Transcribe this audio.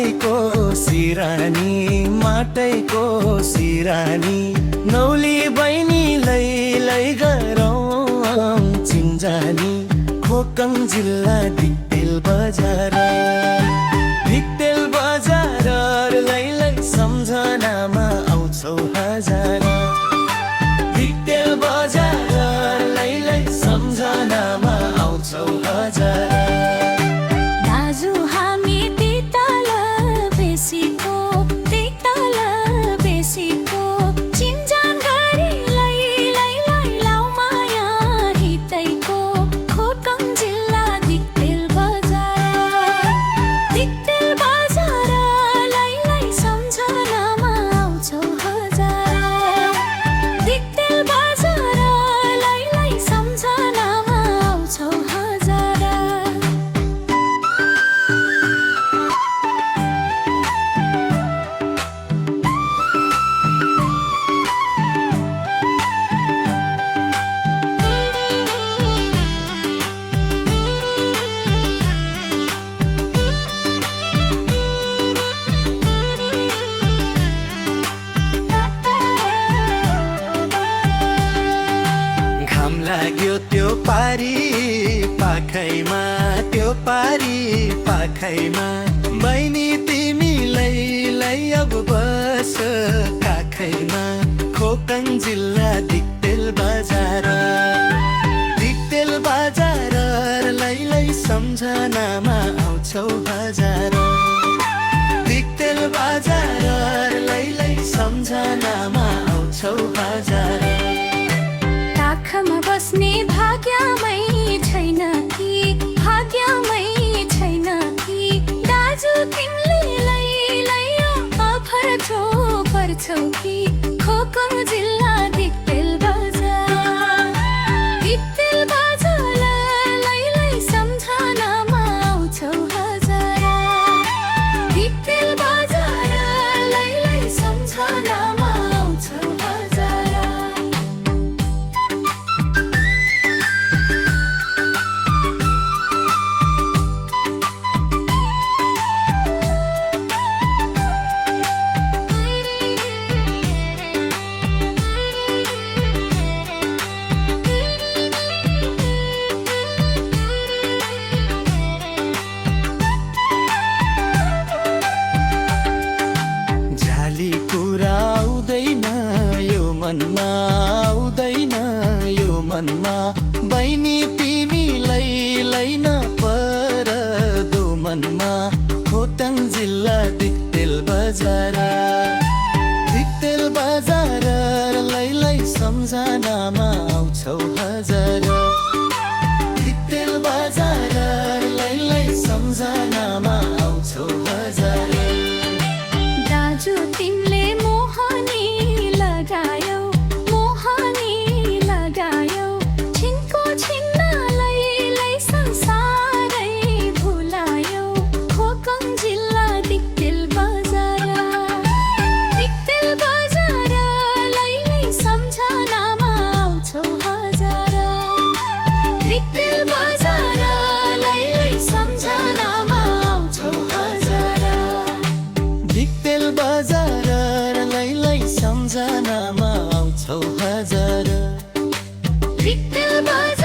माटैको सिरानी माटैको सिरानी नौली बहिनी लै गरौँ चिन्जानी खोकङ जिल्ला दिक्तेल बजार लै सम्झनामा आउँछौ हजार दिक्तेल बजार लै सम्झनामा आउँछौ हजार दाजु हामी तितल बेसीको चिन्जान गरी लै लाउ माया हितैको खोकङ जिल्ला दिक्तेल बजार लै सम्झनामा आउँछौ हजार दिक्तेल बजार लै सम्झनामा आउँछौ हजार लाग्यो त्यो पारी पाखैमा बहिनी तिमीलाई अब बस काखैमा खोकङ जिल्ला दिक्तेल बजार लै सम्झनामा आउँछौ हजार दिक्तेल बजार लै सम्झनामा आउँछौ हजार काखमा बस्ने भाग्यमै छैन कि दाजु तिमीले लै अफर पर्छौ कि खोकङ जिल्ला दिक्तेल बजार लै सम्झनामा आउँछौ हजार दिक्तेल बजार लै सम्झनामा आउँछौ हजार आउँदैन यो मनमा बहिनी तिमीलाई नपर दो मनमा खोकङ जिल्ला दिक्तेल बजार लै सम्झनामा आउँछौ हजार दिक्तेल बजार लै सम्झनामा आउँछौ हजार दाजु तिमीले मोहनी लगायौ छिन्न लै संसारै भुलायौ खोकङ जिल्ला दिक्तेल बजार लै सम्झनामा आउँछौ हजार दिक्तेल बजार लै सम्झनामा आउँछौ हजार दिक्तेल बजार लै सम्झनामा आउँछौ हजार दिक्तेल बजार